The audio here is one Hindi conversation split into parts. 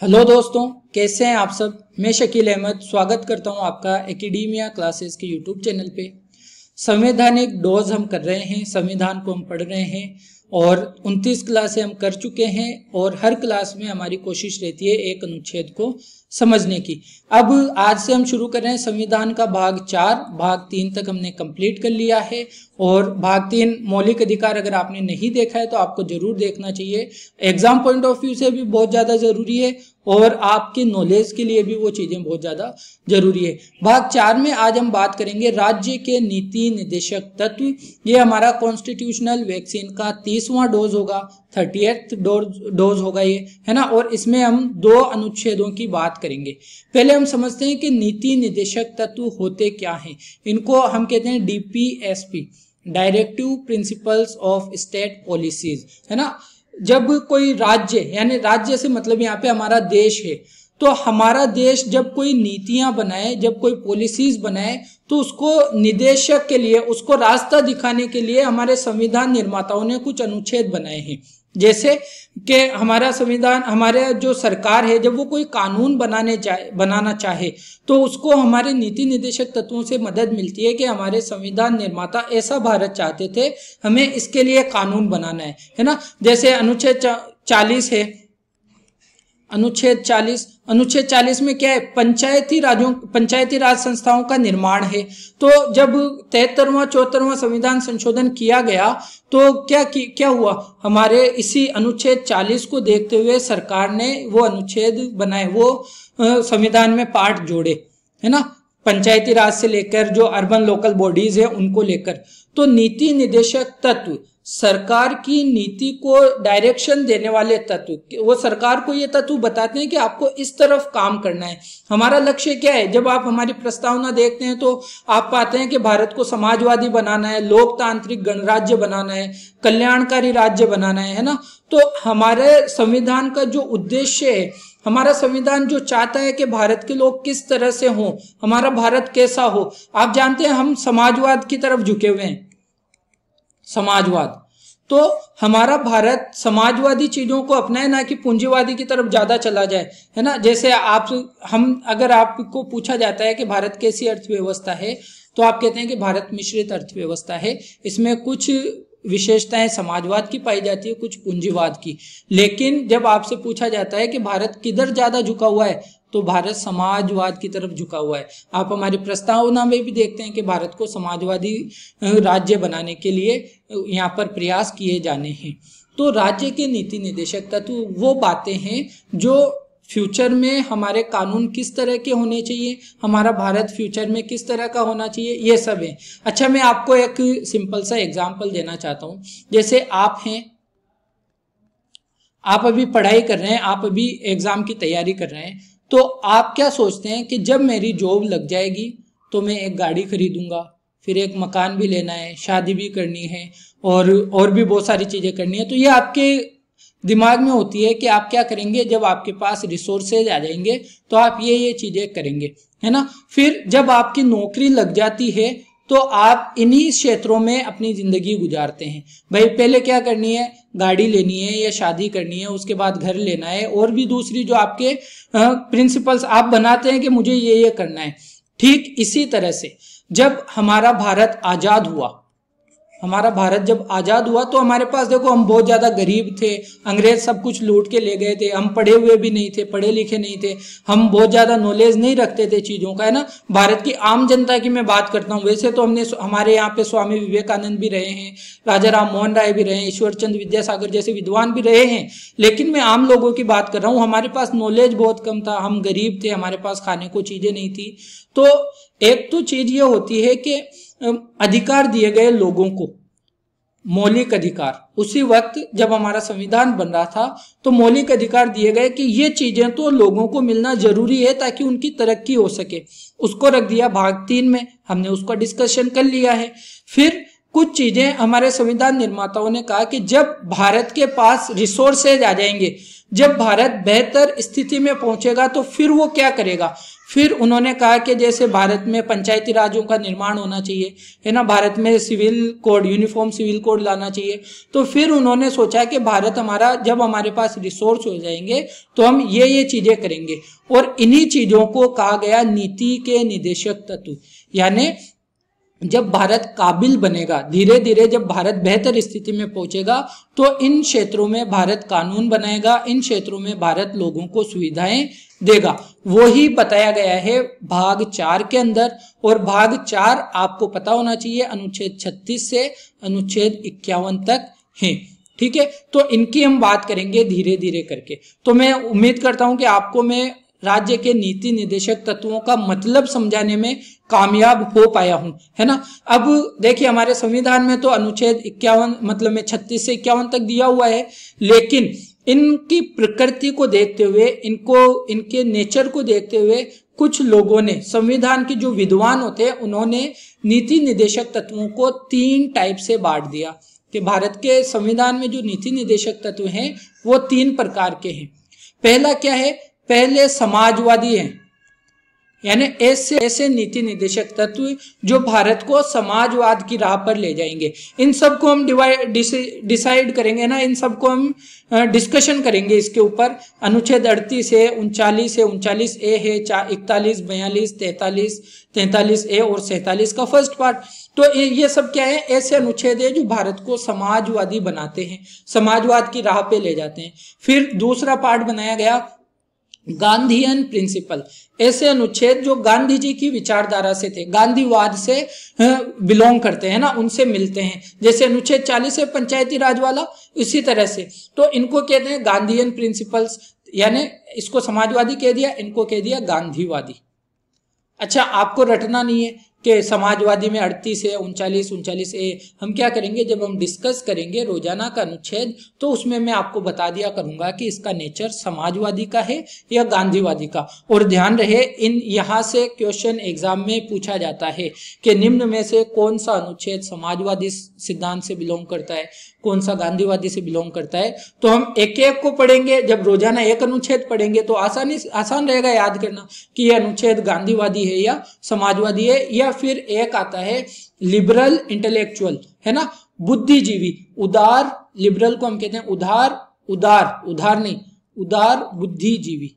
हेलो दोस्तों, कैसे हैं आप सब। मैं शकील अहमद स्वागत करता हूं आपका एकेडमिया क्लासेस के यूट्यूब चैनल पे। संवैधानिक डोज हम कर रहे हैं, संविधान को हम पढ़ रहे हैं और 29 क्लासें हम कर चुके हैं और हर क्लास में हमारी कोशिश रहती है एक अनुच्छेद को समझने की। अब आज से हम शुरू कर रहे हैं संविधान का भाग 4। भाग 3 तक हमने कंप्लीट कर लिया है और भाग 3 मौलिक अधिकार अगर आपने नहीं देखा है तो आपको जरूर देखना चाहिए। एग्जाम पॉइंट ऑफ व्यू से भी बहुत ज़्यादा ज़रूरी है और आपके नॉलेज के लिए भी वो चीज़ें बहुत ज़्यादा ज़रूरी है। भाग 4 में आज हम बात करेंगे राज्य के नीति निर्देशक तत्व। ये हमारा कॉन्स्टिट्यूशनल वैक्सीन का 30वां डोज होगा, 30th डोज होगा ये, है ना। और इसमें हम 2 अनुच्छेदों की बात करेंगे। पहले हम समझते हैं कि नीति निर्देशक तत्व होते क्या हैं। इनको हम कहते हैं DPSP, directive principles of state policies, है ना। जब कोई राज्य, यानी राज्य से मतलब यहाँ पे हमारा देश है, तो हमारा देश जब कोई नीतियां बनाए, जब कोई पॉलिसीज बनाए, तो उसको निदेशक के लिए, उसको रास्ता दिखाने के लिए हमारे संविधान निर्माताओं ने कुछ अनुच्छेद बनाए हैं। जैसे कि हमारा संविधान, हमारे जो सरकार है, जब वो कोई कानून बनाना चाहे तो उसको हमारे नीति निर्देशक तत्वों से मदद मिलती है कि हमारे संविधान निर्माता ऐसा भारत चाहते थे, हमें इसके लिए कानून बनाना है ना। जैसे अनुच्छेद 40 है, अनुच्छेद 40 में क्या है, पंचायती राज संस्थाओं का निर्माण है। तो जब 73वां 74वां संविधान संशोधन किया गया तो क्या हुआ, हमारे इसी अनुच्छेद 40 को देखते हुए सरकार ने वो अनुच्छेद बनाए, वो संविधान में पार्ट जोड़े, है ना। पंचायती राज से लेकर जो अर्बन लोकल बॉडीज है उनको लेकर। तो नीति निर्देशक तत्व सरकार की नीति को डायरेक्शन देने वाले तत्व, वो सरकार को ये तत्व बताते हैं कि आपको इस तरफ काम करना है। हमारा लक्ष्य क्या है, जब आप हमारी प्रस्तावना देखते हैं तो आप पाते हैं कि भारत को समाजवादी बनाना है, लोकतांत्रिक गणराज्य बनाना है, कल्याणकारी राज्य बनाना है ना। तो हमारे संविधान का जो उद्देश्य है, हमारा संविधान जो चाहता है कि भारत के लोग किस तरह से हों, हमारा भारत कैसा हो। आप जानते हैं हम समाजवाद की तरफ झुके हुए हैं, समाजवाद। तो हमारा भारत समाजवादी चीजों को अपनाए, ना कि पूंजीवादी की तरफ ज्यादा चला जाए, है ना। जैसे अगर आपको पूछा जाता है कि भारत कैसी अर्थव्यवस्था है, तो आप कहते हैं कि भारत मिश्रित अर्थव्यवस्था है, इसमें कुछ विशेषताएं समाजवाद की पाई जाती है, कुछ पूंजीवाद की। लेकिन जब आपसे पूछा जाता है कि भारत किधर ज्यादा झुका हुआ है, तो भारत समाजवाद की तरफ झुका हुआ है। आप हमारी प्रस्तावना में भी देखते हैं कि भारत को समाजवादी राज्य बनाने के लिए यहाँ पर प्रयास किए जाने हैं। तो राज्य के नीति निर्देशक तत्व वो बातें हैं जो फ्यूचर में हमारे कानून किस तरह के होने चाहिए, हमारा भारत फ्यूचर में किस तरह का होना चाहिए, ये सब है। अच्छा, मैं आपको एक सिंपल सा एग्जांपल देना चाहता हूँ। जैसे आप हैं, आप अभी पढ़ाई कर रहे हैं, आप अभी एग्जाम की तैयारी कर रहे हैं, तो आप क्या सोचते हैं कि जब मेरी जॉब लग जाएगी तो मैं एक गाड़ी खरीदूंगा, फिर एक मकान भी लेना है, शादी भी करनी है और भी बहुत सारी चीजें करनी है। तो ये आपके दिमाग में होती है कि आप क्या करेंगे, जब आपके पास रिसोर्सेज आ जाएंगे तो आप ये चीजें करेंगे, है ना। फिर जब आपकी नौकरी लग जाती है तो आप इन्हीं क्षेत्रों में अपनी जिंदगी गुजारते हैं। भाई पहले क्या करनी है, गाड़ी लेनी है या शादी करनी है, उसके बाद घर लेना है, और भी दूसरी जो आपके प्रिंसिपल्स आप बनाते हैं कि मुझे ये करना है। ठीक इसी तरह से जब हमारा भारत आजाद हुआ, हमारा भारत जब आजाद हुआ तो हमारे पास, देखो, हम बहुत ज्यादा गरीब थे, अंग्रेज सब कुछ लूट के ले गए थे, हम पढ़े हुए भी नहीं थे, पढ़े लिखे नहीं थे, हम बहुत ज्यादा नॉलेज नहीं रखते थे चीजों का, है ना। भारत की आम जनता की मैं बात करता हूँ। वैसे तो हमारे यहाँ पे स्वामी विवेकानंद भी रहे हैं, राजा राम मोहन राय भी रहे हैं, ईश्वर चंद्र विद्यासागर जैसे विद्वान भी रहे हैं, लेकिन मैं आम लोगों की बात कर रहा हूँ। हमारे पास नॉलेज बहुत कम था, हम गरीब थे, हमारे पास खाने को चीजें नहीं थी। तो एक तो चीज ये होती है कि अधिकार दिए गए लोगों को, मौलिक अधिकार। उसी वक्त जब हमारा संविधान बन रहा था तो मौलिक अधिकार दिए गए कि ये चीजें तो लोगों को मिलना जरूरी है ताकि उनकी तरक्की हो सके। उसको रख दिया भाग 3 में, हमने उसका डिस्कशन कर लिया है। फिर कुछ चीजें हमारे संविधान निर्माताओं ने कहा कि जब भारत के पास रिसोर्सेज आ जाएंगे, जब भारत बेहतर स्थिति में पहुंचेगा तो फिर वो क्या करेगा, फिर उन्होंने कहा कि जैसे भारत में पंचायती राज्यों का निर्माण होना चाहिए, है ना, भारत में civil code, uniform civil code लाना चाहिए। तो फिर उन्होंने सोचा कि भारत हमारा, जब हमारे पास रिसोर्स हो जाएंगे तो हम ये चीजें करेंगे, और इन्हीं चीजों को कहा गया नीति के निदेशक तत्व। यानी जब भारत काबिल बनेगा, धीरे धीरे जब भारत बेहतर स्थिति में पहुंचेगा, तो इन क्षेत्रों में भारत कानून बनाएगा, इन क्षेत्रों में भारत लोगों को सुविधाएं देगा। वो ही बताया गया है भाग 4 के अंदर। और भाग 4 आपको पता होना चाहिए अनुच्छेद 36 से अनुच्छेद 51 तक है। ठीक है, तो इनकी हम बात करेंगे धीरे धीरे करके। तो मैं उम्मीद करता हूं कि आपको मैं राज्य के नीति निदेशक तत्वों का मतलब समझाने में कामयाब हो पाया हूं, है ना। अब देखिए हमारे संविधान में तो अनुच्छेद 51 मतलब में 36 से 51 तक दिया हुआ है, लेकिन इनकी प्रकृति को देखते हुए, इनके नेचर को देखते हुए कुछ लोगों ने, संविधान के जो विद्वान होते हैं, उन्होंने नीति निदेशक तत्वों को 3 टाइप से बांट दिया कि भारत के संविधान में जो नीति निदेशक तत्व हैं वो 3 प्रकार के हैं। पहला क्या है, पहले समाजवादी हैं, यानी ऐसे नीति निदेशक तत्व जो भारत को समाजवाद की राह पर ले जाएंगे। इन सबको हम डिसाइड करेंगे ना, इन सबको हम डिस्कशन करेंगे इसके ऊपर। अनुच्छेद 38 है, 39 है, 39 ए है, 41, 42, 43 ए और 47 का फर्स्ट पार्ट। तो ये सब क्या है, ऐसे अनुच्छेद है जो भारत को समाजवादी बनाते हैं, समाजवाद की राह पे ले जाते हैं। फिर दूसरा पार्ट बनाया गया गांधीयन प्रिंसिपल, ऐसे अनुच्छेद जो गांधी जी की विचारधारा से थे, गांधीवाद से बिलोंग करते हैं ना, उनसे मिलते हैं। जैसे अनुच्छेद 40 है पंचायती राज वाला, इसी तरह से। तो इनको कहते हैं गांधीयन प्रिंसिपल्स, यानी इसको समाजवादी कह दिया, इनको कह दिया गांधीवादी। अच्छा, आपको रटना नहीं है कि समाजवादी में 38 है, 39 ए। हम क्या करेंगे, जब हम डिस्कस करेंगे रोजाना का अनुच्छेद, तो उसमें मैं आपको बता दिया करूंगा कि इसका नेचर समाजवादी का है या गांधीवादी का। और ध्यान रहे, इन यहाँ से क्वेश्चन एग्जाम में पूछा जाता है कि निम्न में से कौन सा अनुच्छेद समाजवादी सिद्धांत से बिलोंग करता है, कौन सा गांधीवादी से बिलोंग करता है। तो हम एक एक को पढ़ेंगे। जब रोजाना एक अनुच्छेद पढ़ेंगे तो आसान रहेगा याद करना कि यह अनुच्छेद गांधीवादी है या समाजवादी है। या फिर एक आता है लिबरल इंटेलेक्चुअल, है ना, बुद्धिजीवी, उदार, लिबरल को हम कहते हैं उदार बुद्धिजीवी,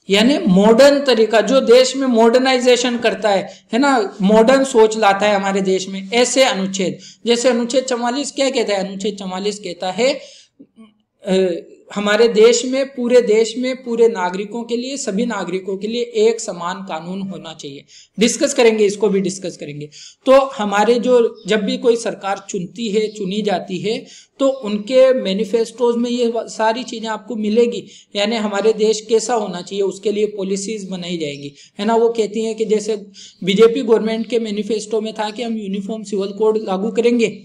यानी मॉडर्न तरीका, जो देश में मॉडर्नाइजेशन करता है ना, मॉडर्न सोच लाता है हमारे देश में, ऐसे अनुच्छेद। जैसे अनुच्छेद 44 क्या कहता है, अनुच्छेद 44 कहता है हमारे देश में, पूरे नागरिकों के लिए, सभी नागरिकों के लिए एक समान कानून होना चाहिए। डिस्कस करेंगे, इसको भी डिस्कस करेंगे। तो हमारे जब भी कोई सरकार चुनी जाती है, तो उनके मैनिफेस्टोज में ये सारी चीजें आपको मिलेगी, यानी हमारे देश कैसा होना चाहिए उसके लिए पॉलिसीज बनाई जाएंगी, है ना। वो कहती हैं कि जैसे बीजेपी गवर्नमेंट के मैनिफेस्टो में था कि हम यूनिफॉर्म सिविल कोड लागू करेंगे,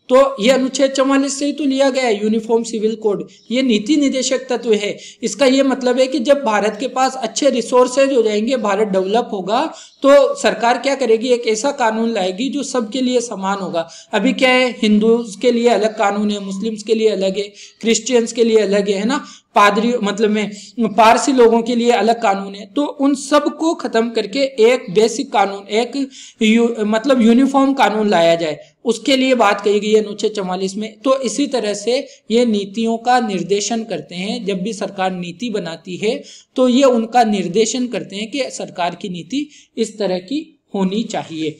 तो ये अनुच्छेद 44 से ही तो लिया गया है, यूनिफॉर्म सिविल कोड। ये नीति निदेशक तत्व है। इसका ये मतलब है कि जब भारत के पास अच्छे रिसोर्सेज हो जाएंगे, भारत डेवलप होगा, तो सरकार क्या करेगी, एक ऐसा कानून लाएगी जो सबके लिए समान होगा। अभी क्या है, हिंदूज के लिए अलग कानून है, मुस्लिम्स के लिए अलग है, क्रिश्चियंस के लिए अलग है ना, पादरी मतलब में पारसी लोगों के लिए अलग कानून है। तो उन सब को खत्म करके एक बेसिक कानून, एक मतलब यूनिफॉर्म कानून लाया जाए, उसके लिए बात कही गई है अनुच्छेद 44 में। तो इसी तरह से ये नीतियों का निर्देशन करते हैं। जब भी सरकार नीति बनाती है तो ये उनका निर्देशन करते हैं कि सरकार की नीति इस तरह की होनी चाहिए।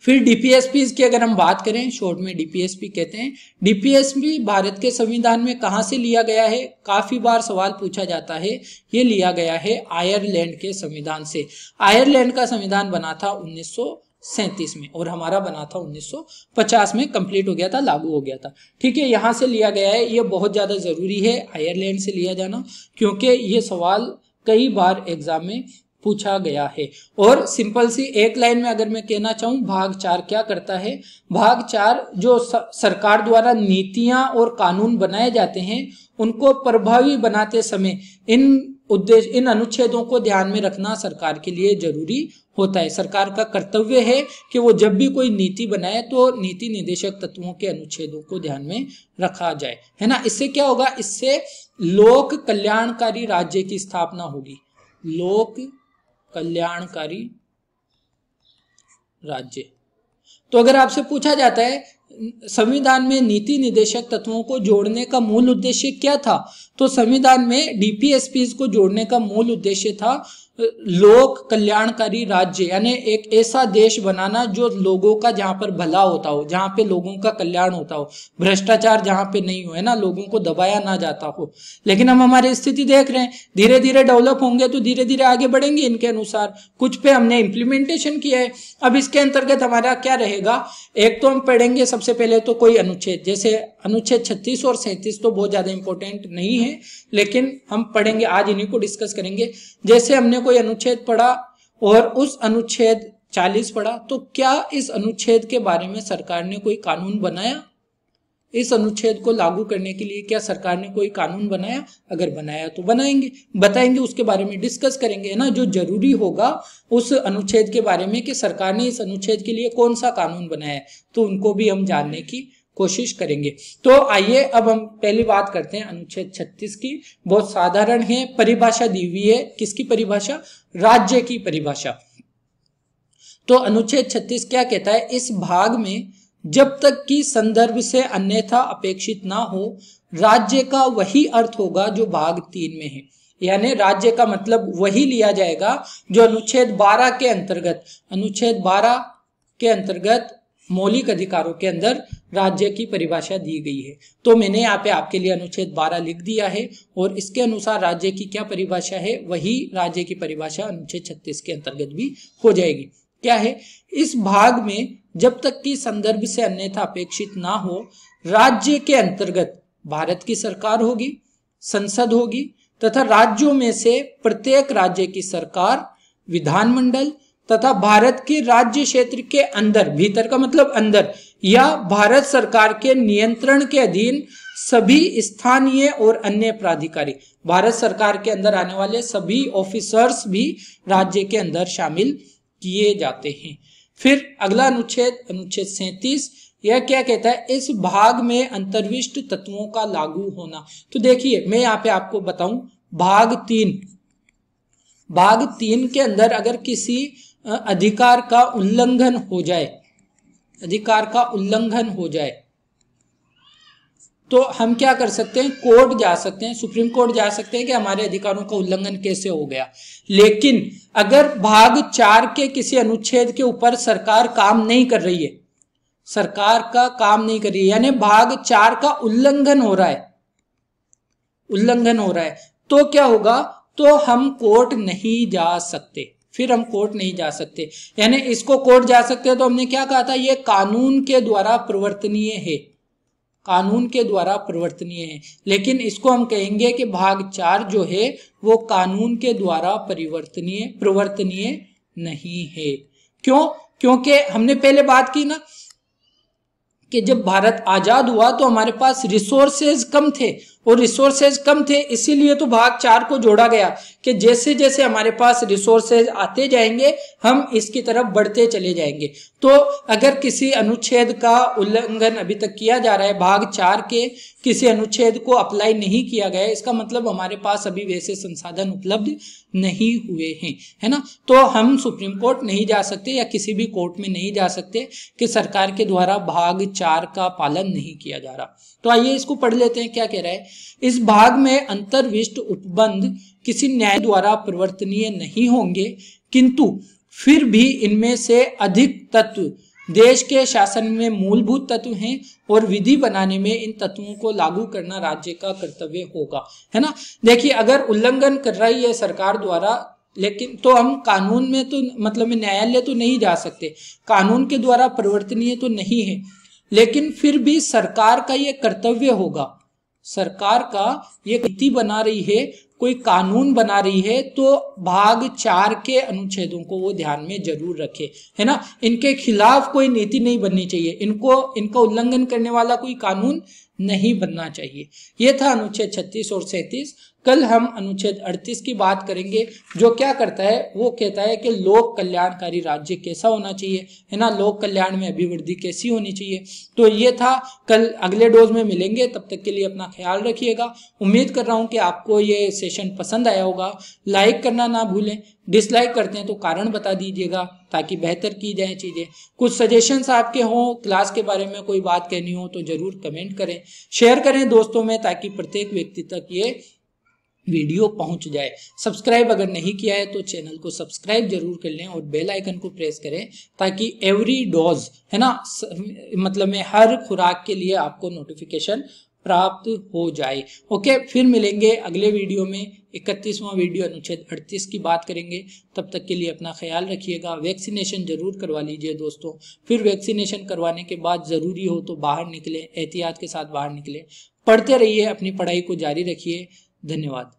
फिर डीपीएसपी की अगर हम बात करें, शॉर्ट में डीपीएसपी कहते हैं। डीपीएसपी भारत के संविधान में कहां से लिया गया है, काफी बार सवाल पूछा जाता है। ये लिया गया है आयरलैंड के संविधान से। आयरलैंड का संविधान बना था 1937 में और हमारा बना था 1950 में, कंप्लीट हो गया था, लागू हो गया था। ठीक है, यहां से लिया गया है। ये बहुत ज्यादा जरूरी है आयरलैंड से लिया जाना, क्योंकि ये सवाल कई बार एग्जाम में पूछा गया है। और सिंपल सी एक लाइन में अगर मैं कहना चाहूं, भाग 4 क्या करता है। भाग 4 जो सरकार द्वारा नीतियां और कानून बनाए जाते हैं, उनको प्रभावी बनाते समय इन अनुच्छेदों को ध्यान में रखना सरकार के लिए जरूरी होता है। सरकार का कर्तव्य है कि वो जब भी कोई नीति बनाए तो नीति निदेशक तत्वों के अनुच्छेदों को ध्यान में रखा जाए, है ना। इससे क्या होगा, इससे लोक कल्याणकारी राज्य की स्थापना होगी। लोक कल्याणकारी राज्य। तो अगर आपसे पूछा जाता है संविधान में नीति निर्देशक तत्वों को जोड़ने का मूल उद्देश्य क्या था, तो संविधान में डीपीएसपी को जोड़ने का मूल उद्देश्य था लोक कल्याणकारी राज्य, यानी एक ऐसा देश बनाना जो लोगों का, जहां पर भला होता हो, जहां पे लोगों का कल्याण होता हो, भ्रष्टाचार जहां पे नहीं हो, है ना, लोगों को दबाया ना जाता हो। लेकिन हम हमारी स्थिति देख रहे हैं, धीरे धीरे डेवलप होंगे तो धीरे धीरे आगे बढ़ेंगे इनके अनुसार। कुछ पे हमने इम्प्लीमेंटेशन किया है। अब इसके अंतर्गत हमारा क्या रहेगा, एक तो हम पढ़ेंगे सबसे पहले तो कोई अनुच्छेद, जैसे अनुच्छेद 36 और 37 तो बहुत ज्यादा इंपॉर्टेंट नहीं है, लेकिन हम पढ़ेंगे, आज इन्हीं को डिस्कस करेंगे। जैसे हमने कोई अनुच्छेद पढ़ा और उस अनुच्छेद 40 पढ़ा, तो क्या इस अनुच्छेद के बारे में सरकार ने कोई कानून बनाया? इस अनुच्छेद को लागू करने के लिए क्या सरकार ने कोई कानून बनाया? अगर बनाया तो बताएंगे, उसके बारे में डिस्कस करेंगे, है ना। जो जरूरी होगा उस अनुच्छेद के बारे में कि सरकार ने इस अनुच्छेद के लिए कौन सा कानून बनाया है, तो उनको भी हम जानने की कोशिश करेंगे। तो आइए अब हम पहली बात करते हैं अनुच्छेद 36 की। बहुत साधारण है, परिभाषा दी हुई है। किसकी परिभाषा? राज्य की परिभाषा। तो अनुच्छेद 36 क्या कहता है, इस भाग में जब तक कि संदर्भ से अन्यथा अपेक्षित ना हो, राज्य का वही अर्थ होगा जो भाग 3 में है। यानी राज्य का मतलब वही लिया जाएगा जो अनुच्छेद 12 के अंतर्गत, अनुच्छेद 12 के अंतर्गत मौलिक अधिकारों के अंदर राज्य की परिभाषा दी गई है। तो मैंने यहाँ पे आपके लिए अनुच्छेद 12 लिख दिया है और इसके अनुसार राज्य की क्या परिभाषा है, वही राज्य की परिभाषा अनुच्छेद 36 के अंतर्गत भी हो जाएगी। क्या है, इस भाग में जब तक कि संदर्भ से अन्यथा अपेक्षित ना हो, राज्य के अंतर्गत भारत की सरकार होगी, संसद होगी तथा राज्यों में से प्रत्येक राज्य की सरकार, विधानमंडल तथा भारत के राज्य क्षेत्र के अंदर, भीतर का मतलब अंदर, या भारत सरकार के नियंत्रण के अधीन सभी स्थानीय और अन्य प्राधिकारी, भारत सरकार के अंदर आने वाले सभी ऑफिसर्स भी राज्य के अंदर शामिल किए जाते हैं। फिर अगला अनुच्छेद, अनुच्छेद 37, यह क्या कहता है, इस भाग में अंतर्विष्ट तत्वों का लागू होना। तो देखिए मैं यहाँ पे आपको बताऊं, भाग 3 के अंदर अगर किसी अधिकार का उल्लंघन हो जाए, अधिकार का उल्लंघन हो जाए, तो हम क्या कर सकते हैं, कोर्ट जा सकते हैं, सुप्रीम कोर्ट जा सकते हैं कि हमारे अधिकारों का उल्लंघन कैसे हो गया। लेकिन अगर भाग 4 के किसी अनुच्छेद के ऊपर सरकार काम नहीं कर रही है, सरकार का काम नहीं कर रही है, यानी भाग 4 का उल्लंघन हो रहा है, उल्लंघन हो रहा है, तो क्या होगा, तो हम कोर्ट नहीं जा सकते, फिर हम कोर्ट नहीं जा सकते। यानी इसको कोर्ट जा सकते हैं तो हमने क्या कहा था, ये कानून के द्वारा प्रवर्तनीय है, कानून के द्वारा प्रवर्तनीय है। लेकिन इसको हम कहेंगे कि भाग 4 जो है वो कानून के द्वारा प्रवर्तनीय नहीं है। क्यों? क्योंकि हमने पहले बात की ना कि जब भारत आजाद हुआ तो हमारे पास रिसोर्सेज कम थे, और रिसोर्सेज कम थे इसीलिए तो भाग 4 को जोड़ा गया कि जैसे जैसे हमारे पास रिसोर्सेज आते जाएंगे हम इसकी तरफ बढ़ते चले जाएंगे। तो अगर किसी अनुच्छेद का उल्लंघन अभी तक किया जा रहा है, भाग 4 के किसी अनुच्छेद को अप्लाई नहीं किया गया, इसका मतलब हमारे पास अभी वैसे संसाधन उपलब्ध नहीं हुए हैं, है ना। तो हम सुप्रीम कोर्ट नहीं जा सकते या किसी भी कोर्ट में नहीं जा सकते कि सरकार के द्वारा भाग 4 का पालन नहीं किया जा रहा। तो आइए इसको पढ़ लेते हैं, क्या कह रहा है, इस भाग में अंतर्विष्ट उपबंध किसी न्याय द्वारा प्रवर्तनीय नहीं होंगे, किंतु फिर भी इनमें से अधिक तत्व देश के शासन में मूलभूत तत्व हैं और विधि बनाने में इन तत्वों को लागू करना राज्य का कर्तव्य होगा, है ना। देखिए अगर उल्लंघन कर रही है सरकार द्वारा, लेकिन तो हम कानून में तो मतलब में न्यायालय तो नहीं जा सकते, कानून के द्वारा प्रवर्तनीय तो नहीं है, लेकिन फिर भी सरकार का ये कर्तव्य होगा, सरकार का ये नीति बना रही है, कोई कानून बना रही है, तो भाग 4 के अनुच्छेदों को वो ध्यान में जरूर रखे, है ना। इनके खिलाफ कोई नीति नहीं बननी चाहिए, इनका उल्लंघन करने वाला कोई कानून नहीं बनना चाहिए। ये था अनुच्छेद 36 और 37। कल हम अनुच्छेद 38 की बात करेंगे, जो क्या करता है, वो कहता है कि लोक कल्याणकारी राज्य कैसा होना चाहिए, है ना, लोक कल्याण में अभिवृद्धि कैसी होनी चाहिए। तो ये था, कल अगले डोज में मिलेंगे, तब तक के लिए अपना ख्याल रखिएगा। उम्मीद कर रहा हूँ कि आपको ये सेशन पसंद आया होगा। लाइक करना ना भूलें, डिसलाइक करते हैं तो कारण बता दीजिएगा ताकि बेहतर की जाए चीज़ें। कुछ सजेशंस आपके हों, क्लास के बारे में कोई बात कहनी हो तो जरूर कमेंट करें, शेयर करें दोस्तों में, ताकि प्रत्येक व्यक्ति तक ये वीडियो पहुंच जाए। सब्सक्राइब अगर नहीं किया है तो चैनल को सब्सक्राइब जरूर कर लें और बेल आइकन को प्रेस करें, ताकि एवरी डोज, है ना, मतलब में हर खुराक के लिए आपको नोटिफिकेशन प्राप्त हो जाए। ओके, फिर मिलेंगे अगले वीडियो में। 31वां वीडियो अनुच्छेद 38 की बात करेंगे। तब तक के लिए अपना ख्याल रखिएगा। वैक्सीनेशन जरूर करवा लीजिए दोस्तों। फिर वैक्सीनेशन करवाने के बाद ज़रूरी हो तो बाहर निकलें, एहतियात के साथ बाहर निकलें। पढ़ते रहिए, अपनी पढ़ाई को जारी रखिए। धन्यवाद।